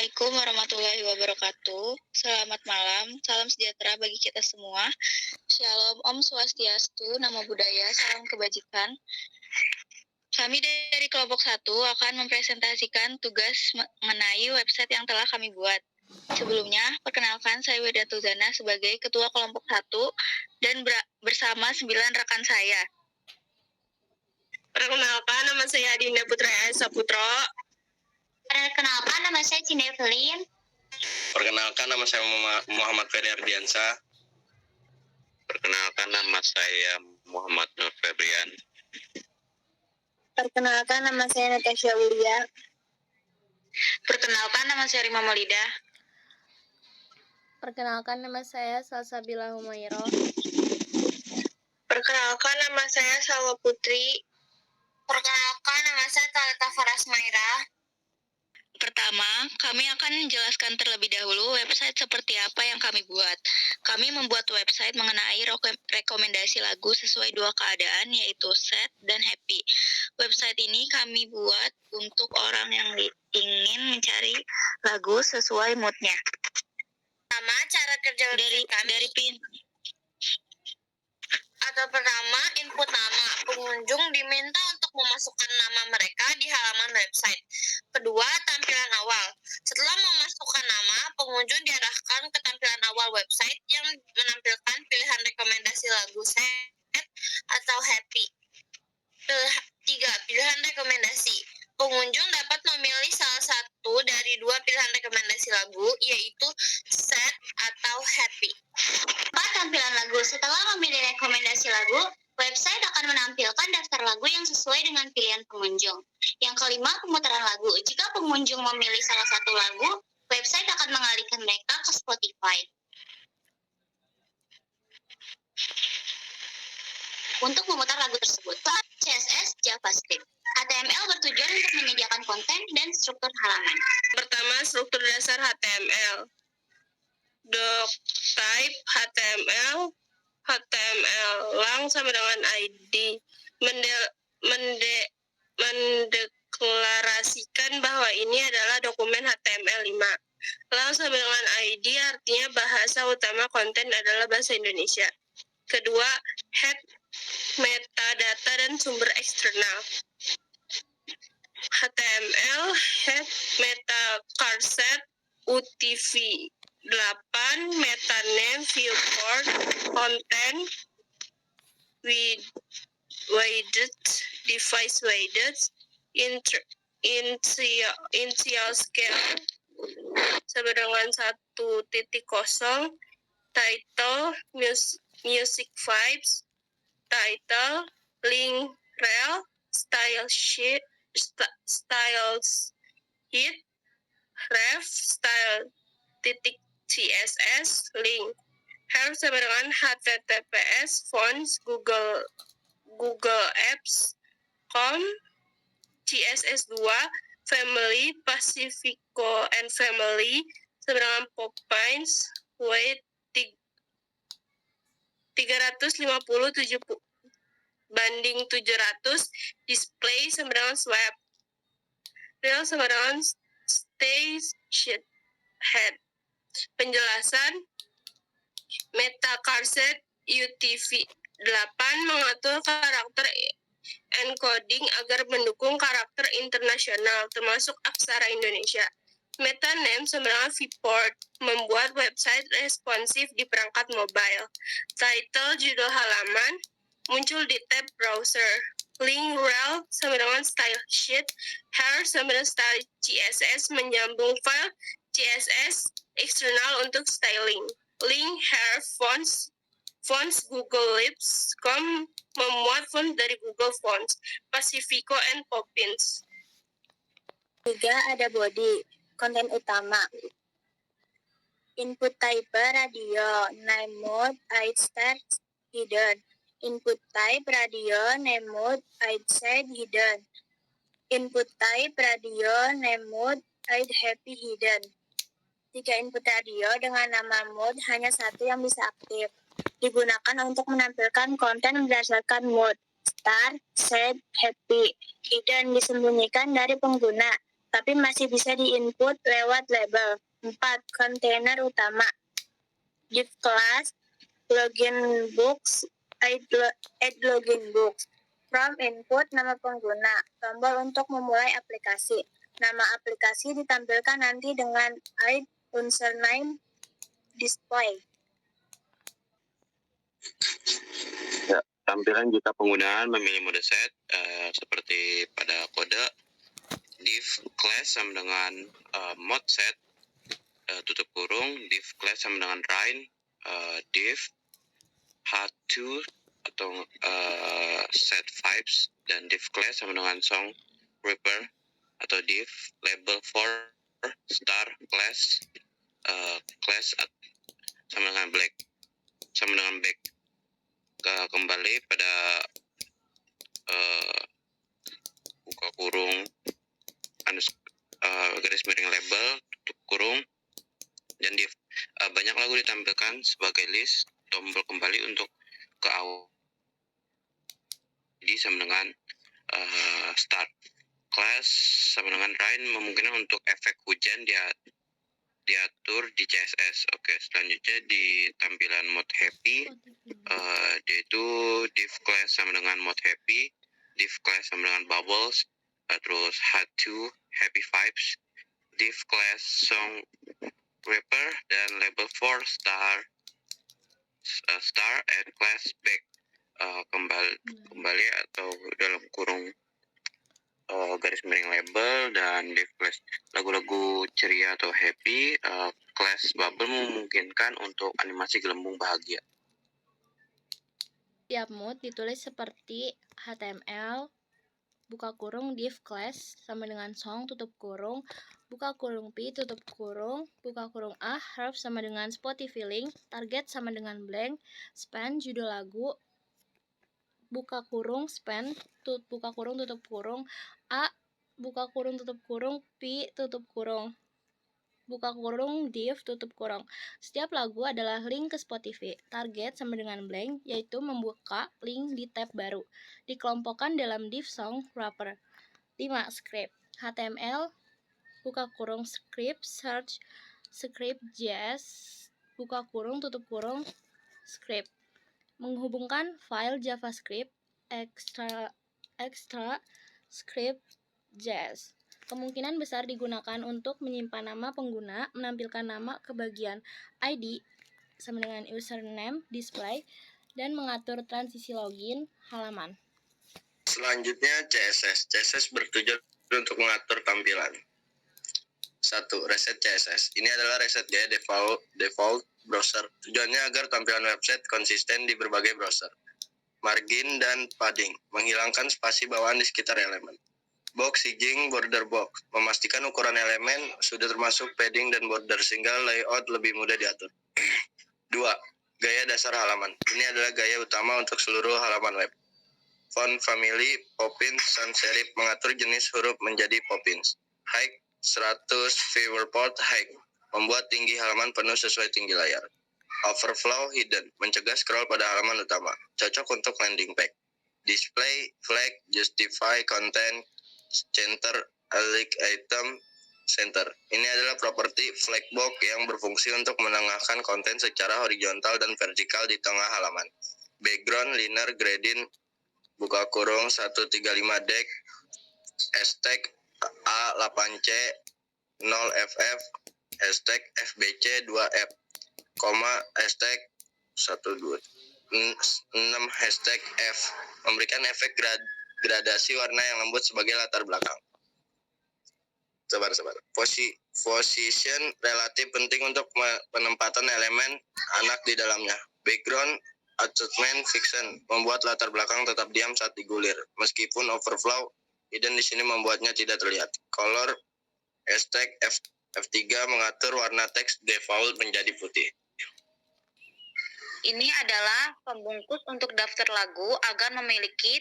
Assalamualaikum warahmatullahi wabarakatuh. Selamat malam, salam sejahtera bagi kita semua. Shalom, Om Swastiastu, Namo Buddhaya, salam kebajikan. Kami dari kelompok 1 akan mempresentasikan tugas mengenai website yang telah kami buat. Sebelumnya, perkenalkan saya Weda Tuzana sebagai Ketua Kelompok 1 dan bersama 9 rekan saya. Perkenalkan, nama saya Adinda Putra Saputro. Perkenalkan, nama saya Cindy Evelyn. Perkenalkan, nama saya Muhammad Ferry Ardiansa. Perkenalkan, nama saya Muhammad Nur Febrian. Perkenalkan, nama saya Natasha Wulia. Perkenalkan, nama saya Rima Maulida. Perkenalkan, nama saya Salsabila Humairo. Perkenalkan, nama saya Salwa Putri. Perkenalkan, nama saya Talita Farasmaira. Pertama, kami akan menjelaskan terlebih dahulu website seperti apa yang kami buat. Kami membuat website mengenai rekomendasi lagu sesuai dua keadaan, yaitu sad dan happy. Website ini kami buat untuk orang yang ingin mencari lagu sesuai moodnya. Pertama, cara kerja website pertama, input nama. Pengunjung diminta untuk memasukkan nama mereka di halaman website. Kedua, tampilan awal. Setelah memasukkan nama, pengunjung diarahkan ke tampilan awal website yang menampilkan pilihan rekomendasi lagu sad atau happy. Tiga, pilihan rekomendasi. Pengunjung dapat memilih salah satu dari dua pilihan rekomendasi lagu, yaitu sad atau happy. 4. Tampilan lagu. Setelah memilih rekomendasi lagu, website akan menampilkan daftar lagu yang sesuai dengan pilihan pengunjung. Yang kelima, pemutaran lagu. Jika pengunjung memilih salah satu lagu, website akan mengalihkan mereka ke Spotify. Untuk memutar lagu tersebut, CSS, JavaScript. HTML bertujuan untuk menyediakan konten dan struktur halaman. Pertama, struktur dasar HTML. Doctype HTML, HTML lang sama dengan ID. Mendeklarasikan bahwa ini adalah dokumen HTML5. Lang sama dengan ID artinya bahasa utama konten adalah bahasa Indonesia. Kedua, head, metadata, dan sumber eksternal. HTML, head, meta, charset, UTF-8, meta name, viewport, content, widget, device widget, initial scale sama dengan 1.0, title, music vibes, title, link rel, styles hit, ref, style .css, link, harus sama dengan https, fonts, Google Apps, com, CSS2, family, Pacifico and family, sama dengan Popines, weight 350 banding 700, display sama dengan swipe, rel sama dengan stay head. Penjelasan, meta charset UTF-8 mengatur karakter encoding agar mendukung karakter internasional termasuk aksara Indonesia. Meta name sama dengan viewport membuat website responsif di perangkat mobile. Title, judul halaman, muncul di tab browser. Link rel sama dengan style sheet, hair sama dengan style CSS menyambung file CSS eksternal untuk styling. Link, hair, fonts Google Lips, com memuat font dari Google Fonts, Pacifico and Popins. 3. Ada body, konten utama. Input type radio, name mode, id start, hidden. Input type radio, name mode, id set, hidden. Input type radio, name mode, id happy, hidden. 3 input radio dengan nama mode hanya satu yang bisa aktif. Digunakan untuk menampilkan konten berdasarkan mode. Start, sad, happy. Hidden disembunyikan dari pengguna. tapi masih bisa di-input lewat label. 4. Kontainer utama. Div class, login books, add login books. From input, nama pengguna. Tombol untuk memulai aplikasi. Nama aplikasi ditampilkan nanti dengan add username display. Ya, tampilan jika penggunaan memilih mode set seperti pada kode div class sama dengan mode set tutup kurung, div class sama dengan rain, div h2 atau set vibes, dan div class sama dengan song reaper atau div label for star class class sama dengan black sama dengan back. Kembali pada buka kurung garis miring label tutup kurung dan div. Banyak lagu ditampilkan sebagai list. Tombol kembali untuk ke awal ID sama dengan start. Class sama dengan rain memungkinkan untuk efek hujan diatur di CSS. Oke, selanjutnya di tampilan mode happy, yaitu div class sama dengan mode happy, div class sama dengan bubbles, terus h2 happy vibes, div class song rapper, dan label for star and class back. Kembali atau dalam kurung garis miring label dan div class lagu-lagu ceria atau happy. Class bubble memungkinkan untuk animasi gelembung bahagia. Tiap mood ditulis seperti HTML, buka kurung div class sama dengan song tutup kurung, buka kurung p tutup kurung, buka kurung a harf sama dengan Spotify link, target sama dengan blank, span judul lagu, buka kurung span buka kurung tutup kurung, a buka kurung tutup kurung, p tutup kurung, buka kurung div tutup kurung. Setiap lagu adalah link ke Spotify. Target sama dengan blank, yaitu membuka link di tab baru. Dikelompokkan dalam div song wrapper. 5. Script HTML, buka kurung script, search script js, buka kurung tutup kurung, script. Menghubungkan file JavaScript, extra script js. Kemungkinan besar digunakan untuk menyimpan nama pengguna, menampilkan nama ke bagian ID sama dengan username display, dan mengatur transisi login halaman. Selanjutnya CSS. CSS bertujuan untuk mengatur tampilan. 1. Reset CSS. Ini adalah reset gaya default browser. Tujuannya agar tampilan website konsisten di berbagai browser. Margin dan padding. Menghilangkan spasi bawaan di sekitar elemen. Box sizing border box. Memastikan ukuran elemen sudah termasuk padding dan border sehingga layout lebih mudah diatur. 2. Gaya dasar halaman. Ini adalah gaya utama untuk seluruh halaman web. Font family, Poppins, sans serif mengatur jenis huruf menjadi Poppins. Height 100 viewport height, membuat tinggi halaman penuh sesuai tinggi layar. Overflow hidden, mencegah scroll pada halaman utama. Cocok untuk landing page. Display, flag, justify, content, center, alike item, center. Ini adalah properti flagbox yang berfungsi untuk menengahkan konten secara horizontal dan vertikal di tengah halaman. Background, linear, gradient, buka kurung 135 deck, hashtag A8C 0FF, hashtag FBC 2F, hashtag 126 hashtag F, memberikan efek gradasi warna yang lembut sebagai latar belakang. Sabar. Position relatif penting untuk penempatan elemen anak di dalamnya. Background adjustment fiction, membuat latar belakang tetap diam saat digulir. Meskipun overflow hidden di sini membuatnya tidak terlihat. Color hashtag F3 mengatur warna teks default menjadi putih. Ini adalah pembungkus untuk daftar lagu agar memiliki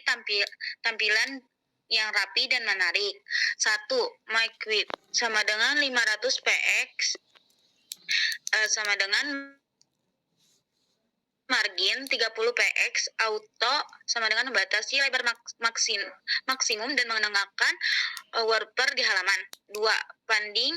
tampilan yang rapi dan menarik. 1. Mic width sama dengan 500 px sama dengan margin 30 px, auto sama dengan membatasi lebar maksimum dan menengahkan wrapper di halaman. 2. Padding,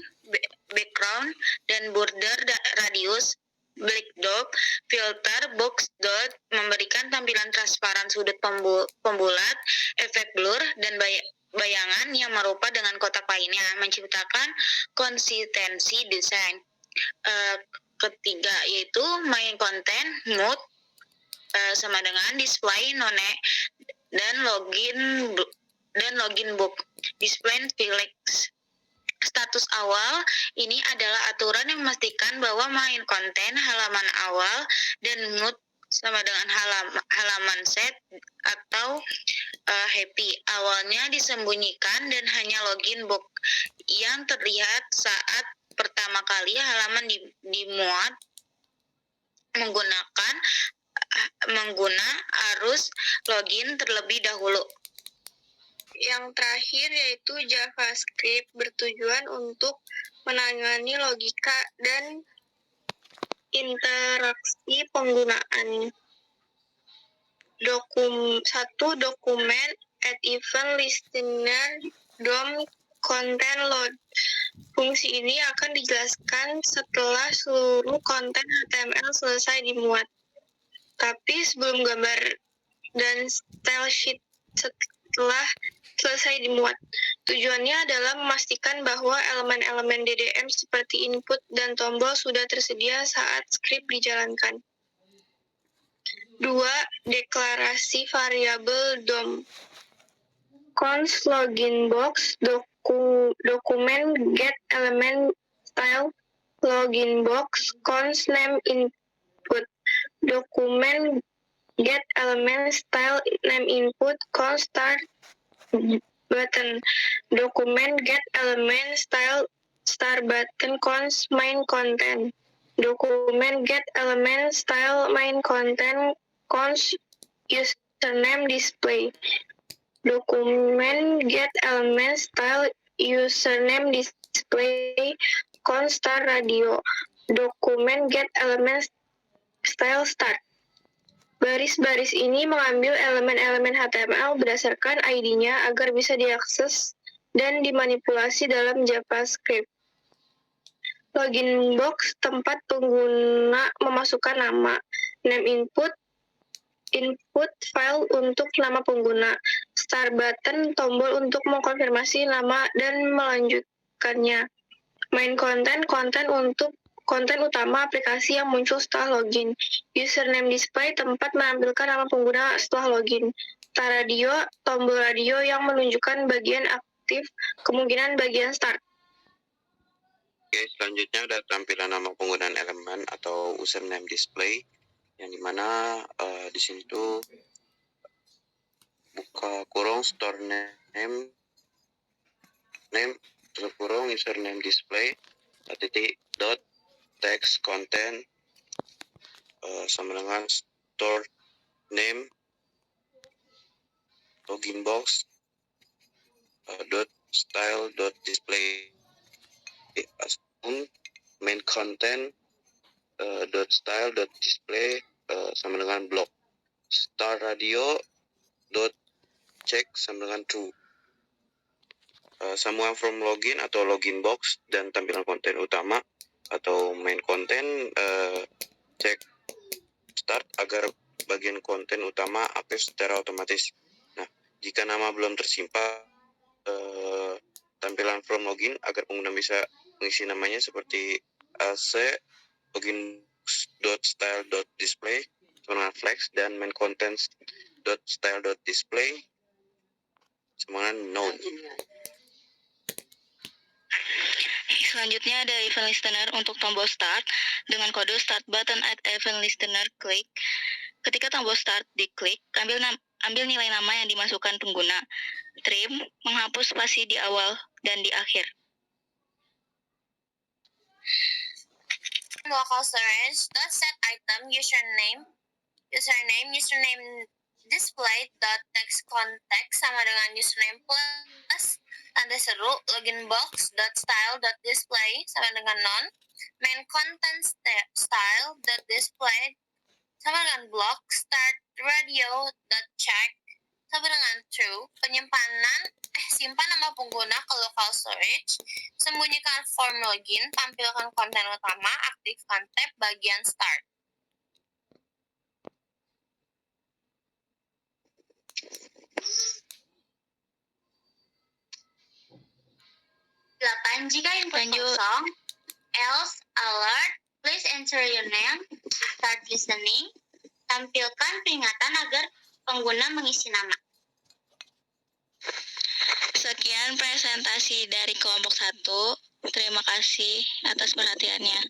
background, dan border radius, black dot, filter, box dot, memberikan tampilan transparan sudut pembulat, efek blur, dan bayangan yang merupa dengan kotak lainnya, menciptakan konsistensi desain. Ketiga yaitu main content, mode sama dengan display none dan login book, display flex. Status awal ini adalah aturan yang memastikan bahwa main konten halaman awal dan mood sama dengan halaman set atau happy awalnya disembunyikan dan hanya login book yang terlihat saat pertama kali halaman dimuat mengguna arus login terlebih dahulu. Yang terakhir yaitu JavaScript bertujuan untuk menangani logika dan interaksi penggunaan. Dokumen add event listener DOM content load. Fungsi ini akan dijelaskan setelah seluruh konten HTML selesai dimuat. Tapi sebelum gambar dan style sheet setelah selesai dimuat. Tujuannya adalah memastikan bahwa elemen-elemen DDM seperti input dan tombol sudah tersedia saat skrip dijalankan. 2. Deklarasi variabel DOM. Const login box dokumen get element style login box const name input dokumen get element style name input const start button dokumen get element style star button const main content dokumen get element style main content const username display dokumen get element style username display const star radio dokumen get element style start. Baris-baris ini mengambil elemen-elemen HTML berdasarkan ID-nya agar bisa diakses dan dimanipulasi dalam JavaScript. Login box tempat pengguna memasukkan nama, name input file untuk nama pengguna, start button tombol untuk mengkonfirmasi nama dan melanjutkannya, main konten untuk konten utama aplikasi yang muncul setelah login. Username display tempat menampilkan nama pengguna setelah login. Star radio, tombol radio yang menunjukkan bagian aktif, kemungkinan bagian start. Oke, selanjutnya ada tampilan nama penggunaan elemen atau username display, yang dimana di sini tuh buka kurung store name tutup kurung username display titik dot text content sama dengan store name login box dot style dot display main content dot style dot display sama dengan block star radio dot check sama dengan true. Semua from login atau login box dan tampilan konten utama atau main konten cek start agar bagian konten utama aktif secara otomatis. Nah, jika nama belum tersimpan, tampilan from login agar pengguna bisa mengisi namanya seperti lc login dot style dot display dengan flex dan main content dot style dot display sama none. Selanjutnya ada event listener untuk tombol start dengan kode start button at event listener klik. Ketika tombol start diklik, ambil nilai nama yang dimasukkan pengguna. Trim, menghapus spasi di awal dan di akhir. Local storage dot set item username display dot text context sama dengan username plus tanda seru login box dot style dot display sama dengan none main content style dot display sama dengan block, start radio.check, sama dengan true, simpan nama pengguna ke local storage, sembunyikan form login, tampilkan konten utama, aktifkan tab bagian start. 8. Jika input kosong, else, alert, please enter your name, start listening, tampilkan peringatan agar pengguna mengisi nama. Sekian presentasi dari kelompok 1. Terima kasih atas perhatiannya.